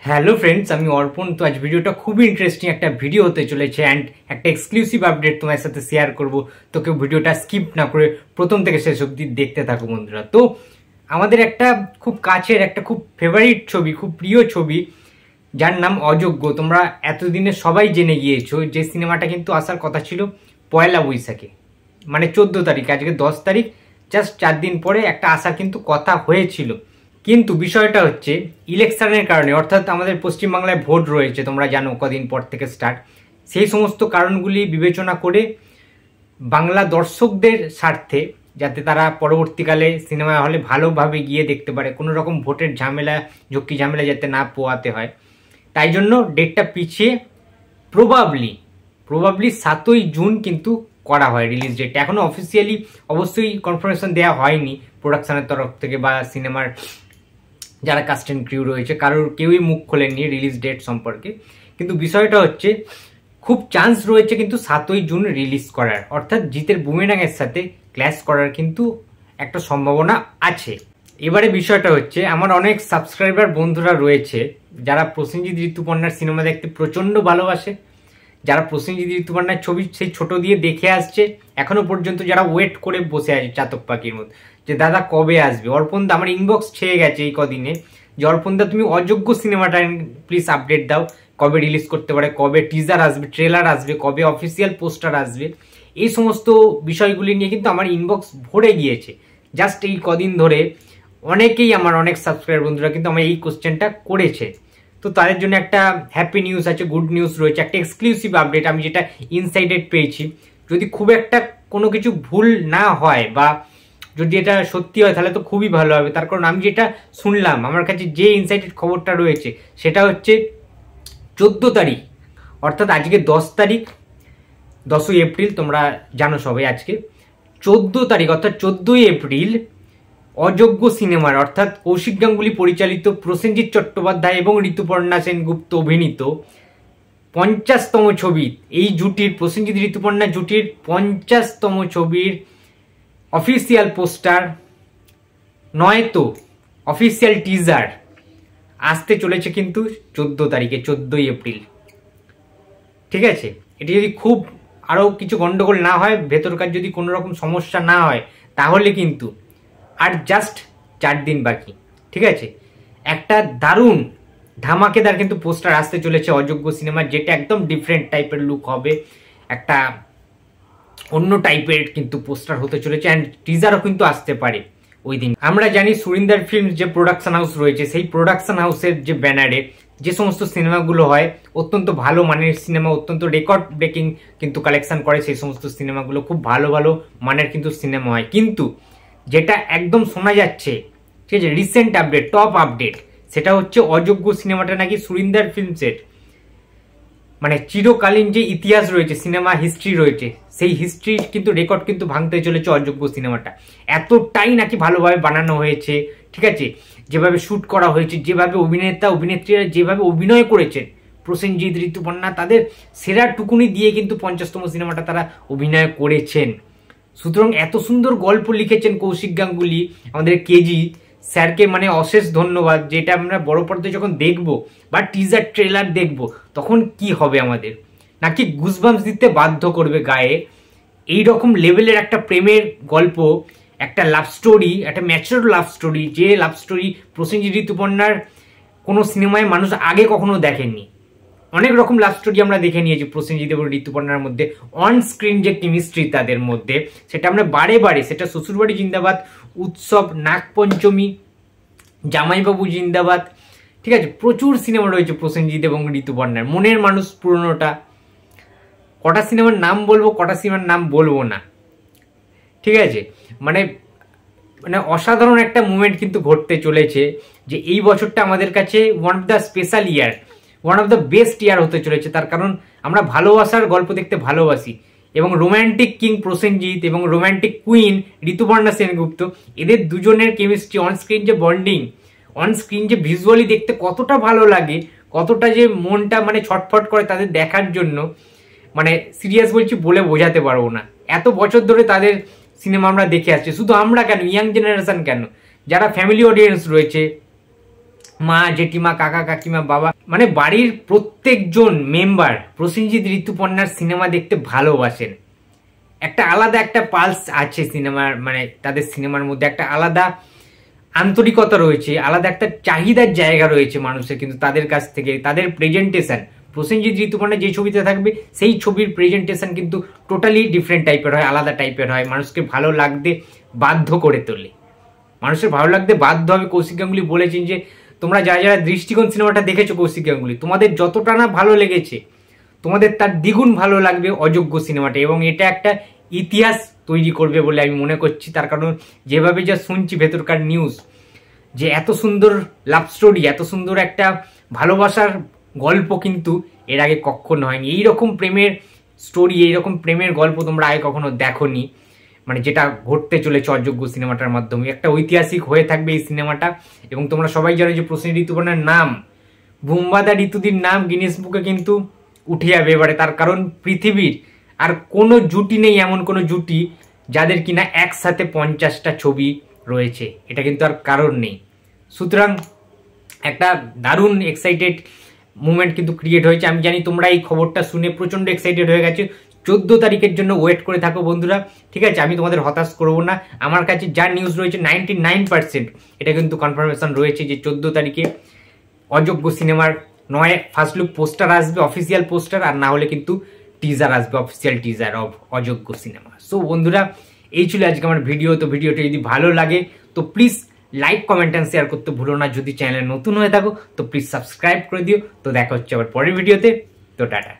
Hello friends, আমি অর্পণ। তো আজ ভিডিওটা খুবই ইন্টারেস্টিং একটা ভিডিও হতে চলেছে অ্যান্ড একটা এক্সক্লুসিভ আপডেট তোমার সাথে শেয়ার করব। তো কেউ ভিডিওটা স্কিপ না করে প্রথম থেকে শেষ অবধি দেখতে থাকো বন্ধুরা। তো আমাদের একটা খুব কাছের একটা খুব ফেভারিট ছবি, খুব প্রিয় ছবি, যার নাম অযোগ্য। তোমরা এতদিনে সবাই জেনে গিয়েছো যে সিনেমাটা কিন্তু আসার কথা ছিল পয়লা বৈশাখে, মানে 14 তারিখ। আজকে 10 তারিখ, জাস্ট 4 দিন পরে একটা আসার কিন্তু কথা হয়েছিল। কিন্তু বিষয়টা হচ্ছে ইলেকশনের কারণে, অর্থাৎ আমাদের পশ্চিমবাংলায় ভোট রয়েছে, তোমরা জানো কদিন পর থেকে স্টার্ট। সেই সমস্ত কারণগুলি বিবেচনা করে বাংলা দর্শকদের স্বার্থে, যাতে তারা পরবর্তীকালে সিনেমা হলে ভালোভাবে গিয়ে দেখতে পারে, কোনো রকম ভোটের ঝামেলা ঝক্কি ঝামেলা যাতে না পোয়াতে হয়, তাই জন্য ডেটটা পিছিয়ে প্রবাবলি 7ই জুন কিন্তু করা হয় রিলিজ ডেট। এখনো অফিসিয়ালি অবশ্যই কনফার্মেশন দেওয়া হয়নি প্রোডাকশনের তরফ থেকে বা সিনেমার যারা কাস্ট অ্যান্ড ক্রিউ রয়েছে, কারোর কেউই মুখ খোলেননি রিলিজ ডেট সম্পর্কে। কিন্তু বিষয়টা হচ্ছে খুব চান্স রয়েছে কিন্তু 7ই জুন রিলিজ করার, অর্থাৎ জিতের বুমেরাংয়ের সাথে ক্ল্যাশ করার কিন্তু একটা সম্ভাবনা আছে। এবারে বিষয়টা হচ্ছে, আমার অনেক সাবস্ক্রাইবার বন্ধুরা রয়েছে যারা প্রসেনজিৎ ঋতুপর্ণার সিনেমা দেখতে প্রচণ্ড ভালোবাসে, যারা প্রসেনজিৎ ঋতুপর্ণার ছবি সেই ছোট দিয়ে দেখে আসছে, এখনো পর্যন্ত যারা ওয়েট করে বসে আছে চাতক পাখির মতো যে দাদা কবে আসবে। অর্পণদা, আমার ইনবক্স ছেয়ে গেছে এই কদিনে যে অর্পণদা তুমি অযোগ্য সিনেমাটা প্লিজ আপডেট দাও, কবে রিলিজ করতে পারে, কবে টিজার আসবে, ট্রেলার আসবে, কবে অফিসিয়াল পোস্টার আসবে। এই সমস্ত বিষয়গুলি নিয়ে কিন্তু আমার ইনবক্স ভরে গিয়েছে জাস্ট এই কদিন ধরে। অনেকেই, আমার অনেক সাবস্ক্রাইবার বন্ধুরা কিন্তু আমার এই কোশ্চেনটা করেছে। তো তাদের জন্য একটা হ্যাপি নিউজ আছে, গুড নিউজ রয়েছে, একটা এক্সক্লুসিভ আপডেট আমি যেটা ইনসাইডেড পেয়েছি। যদি খুব একটা কোনো কিছু ভুল না হয় বা যদি এটা সত্যি হয় তাহলে তো খুবই ভালো হবে। তার কারণ আমি যেটা শুনলাম, আমার কাছে যে ইনসাইডেড খবরটা রয়েছে সেটা হচ্ছে 14 তারিখ, অর্থাৎ আজকে 10 তারিখ, 10ই এপ্রিল, তোমরা জানো সবাই। আজকে 14 তারিখ অর্থাৎ 14ই এপ্রিল অযোগ্য সিনেমার, অর্থাৎ কৌশিক গাঙ্গুলি পরিচালিত, প্রসেনজিৎ চট্টোপাধ্যায় এবং ঋতুপর্ণা সেনগুপ্ত অভিনীত 50তম ছবি, এই জুটির, প্রসেনজিৎ ঋতুপর্ণা জুটির 50তম ছবির অফিসিয়াল পোস্টার নয়তো অফিসিয়াল টিজার আসতে চলেছে কিন্তু 14 তারিখে, 14ই এপ্রিল। ঠিক আছে, এটি যদি খুব আরও কিছু গন্ডগোল না হয়, ভেতরকার যদি কোনো রকম সমস্যা না হয়, তাহলে কিন্তু আর জাস্ট 4 দিন বাকি। ঠিক আছে, একটা দারুণ ধামাকেদার কিন্তু পোস্টার আসতে চলেছে অযোগ্য সিনেমার, যেটা একদম ডিফারেন্ট টাইপের লুক হবে, একটা অন্য টাইপের কিন্তু পোস্টার হতে চলেছে। অ্যান্ড টিজারও কিন্তু আসতে পারে ওই দিন। আমরা জানি সুরিন্দর ফিল্মস যে প্রোডাকশন হাউস রয়েছে, সেই প্রোডাকশন হাউসের যে ব্যানারে যে সমস্ত সিনেমাগুলো হয়, অত্যন্ত ভালো মানের সিনেমা, অত্যন্ত রেকর্ড ব্রেকিং কিন্তু কালেকশন করে সেই সমস্ত সিনেমাগুলো, খুব ভালো ভালো মানের কিন্তু সিনেমা হয়। কিন্তু যেটা একদম শোনা যাচ্ছে, ঠিক আছে, রিসেন্ট আপডেট, টপ আপডেট, সেটা হচ্ছে অযোগ্য সিনেমাটা নাকি সুরিন্দর ফিল্মসের মানে চিরকালীন যে ইতিহাস রয়েছে, সিনেমা হিস্ট্রি রয়েছে, সেই হিস্ট্রি কিন্তু রেকর্ড কিন্তু ভাঙতে চলেছে অযোগ্য সিনেমাটা। এতটাই নাকি ভালোভাবে বানানো হয়েছে, ঠিক আছে, যেভাবে শ্যুট করা হয়েছে, যেভাবে অভিনেতা অভিনেত্রীরা যেভাবে অভিনয় করেছেন, প্রসেনজিৎ ঋতুপর্ণা তাদের সেরা টুকুনি দিয়ে কিন্তু 50তম সিনেমাটা তারা অভিনয় করেছেন। সুতরাং এত সুন্দর গল্প লিখেছেন কৌশিক গাঙ্গুলি, আমাদের কেজি স্যারকে মানে অশেষ ধন্যবাদ। যেটা আমরা বড় পর্দায় যখন দেখবো বা টিজার ট্রেলার দেখবো, তখন কি হবে আমাদের, নাকি গুজবাম্পস দিতে বাধ্য করবে গায়ে। এই রকম লেভেলের একটা প্রেমের গল্প, একটা লাভ স্টোরি, একটা ম্যাচুর লাভ স্টোরি, যে লাভ স্টোরি প্রসেনজিৎ ঋতুপর্ণার কোনো সিনেমায় মানুষ আগে কখনো দেখেননি। অনেক রকম লাভ স্টোরি আমরা দেখে নিয়েছি প্রসেনজিৎ এবং ঋতুপর্ণার মধ্যে, অন স্ক্রিন যে কেমিস্ট্রি তাদের মধ্যে, সেটা আমরা বারে বারে, সেটা শ্বশুরবাড়ি জিন্দাবাদ, উৎসব, নাগপঞ্চমী, জামাইবাবু জিন্দাবাদ, ঠিক আছে, প্রচুর সিনেমা রয়েছে প্রসেনজিৎ এবং ঋতুপর্ণার। মনের মানুষ পুরনোটা, কটা সিনেমার নাম বলবো, কটা সিনেমার নাম বলবো না, ঠিক আছে, মানে মানে অসাধারণ একটা মুভমেন্ট কিন্তু ঘটতে চলেছে। যে এই বছরটা আমাদের কাছে one of the special year, one of the best ইয়ার হতে চলেছে। তার কারণ আমরা ভালোবাসার গল্প দেখতে ভালোবাসি, এবং রোম্যান্টিক কিং প্রসেনজিৎ এবং রোম্যান্টিক কুইন ঋতুপর্ণা সেনগুপ্ত, এদের দুজনের কেমিস্ট্রি, অন স্ক্রিন যে বন্ডিং, অন স্ক্রিন যে ভিজুয়ালি দেখতে কতটা ভালো লাগে, কতটা যে মনটা মানে ছটফট করে তাদের দেখার জন্য, মানে সিরিয়াস বলছি, বলে বোঝাতে পারবো না। এত বছর ধরে তাদের সিনেমা আমরা দেখে আসছি, শুধু আমরা কেন, ইয়াং জেনারেশন কেন, যারা ফ্যামিলি অডিয়েন্স রয়েছে, মা, জেঠিমা, কাকা, কাকিমা, বাবা, মানে বাড়ির প্রত্যেকজন মেম্বার প্রসেনজিৎ ঋতুপর্ণার সিনেমা দেখতে ভালোবাসেন। একটা আলাদা একটা পালস আছে সিনেমার, মানে তাদের সিনেমার মধ্যে একটা আলাদা আন্তরিকতা রয়েছে, আলাদা একটা চাহিদার জায়গা রয়েছে মানুষের, কিন্তু তাদের কাছ থেকে তাদের প্রেজেন্টেশন, প্রসেনজিৎ ঋতুপর্ণা যে ছবিতে থাকবে সেই ছবির প্রেজেন্টেশন কিন্তু টোটালি ডিফারেন্ট টাইপের হয়, আলাদা টাইপের হয়, মানুষকে ভালো লাগতে বাধ্য করে তোলে, মানুষের ভালো লাগতে বাধ্য হবে। কৌশিক গাঙ্গুলি বলেছেন যে তোমরা যারা যারা দৃষ্টিকোণ সিনেমাটা দেখেছো কৌশিক গাঙ্গুলি, তোমাদের যতটা না ভালো লেগেছে তোমাদের তার দ্বিগুণ ভালো লাগবে অযোগ্য সিনেমাটা, এবং এটা একটা ইতিহাস তৈরি করবে বলে আমি মনে করছি। তার কারণ যেভাবে যা শুনছি ভেতরকার নিউজ, যে এত সুন্দর লাভ স্টোরি, এত সুন্দর একটা ভালোবাসার গল্প কিন্তু এর আগে কখনো হয়নি। এইরকম প্রেমের স্টোরি, এইরকম প্রেমের গল্প তোমরা আগে কখনো দেখোনি, মানে যেটা ঘটতে চলেছে অযোগ্য সিনেমাটার মাধ্যমে। একটা ঐতিহাসিক হয়ে থাকবে এই সিনেমাটা, এবং তোমরা সবাই জানো যে প্রসেনজিৎ ঋতুপর্ণার নাম, বুম্বাদা ঋতুদির নাম গিনেস বুকে কিন্তু উঠে যাবে এবারে। তার কারণ পৃথিবীর আর কোনো জুটি নেই, এমন কোনো জুটি যাদের কিনা একসাথে 50টা ছবি রয়েছে, এটা কিন্তু আর কারণ নেই। সুতরাং একটা দারুণ এক্সাইটেড মুভমেন্ট কিন্তু ক্রিয়েট হয়েছে। আমি জানি তোমরা এই খবরটা শুনে প্রচন্ড এক্সাইটেড হয়ে গেছে। 14 তারিখের জন্য ওয়েট করে থাকো বন্ধুরা, ঠিক আছে? আমি তোমাদের হতাশ করবো না। আমার কাছে যা নিউজ রয়েছে 99% এটা কিন্তু কনফার্মেশন রয়েছে যে 14 তারিখে অযোগ্য সিনেমার নয় ফার্স্ট লুক পোস্টার আসবে, অফিসিয়াল পোস্টার, আর না হলে কিন্তু টিজার আসবে, অফিসিয়াল টিজার অফ অযোগ্য সিনেমা। সো বন্ধুরা, এই ছিল আজকে আমার ভিডিও। তো ভিডিওটা যদি ভালো লাগে তো please like, comment and share করতে ভুলো না। যদি চ্যানেলে নতুন হয়ে থাকো তো প্লিজ সাবস্ক্রাইব করে দিও। তো দেখা হচ্ছে আবার পরের ভিডিওতে। তো টাটা।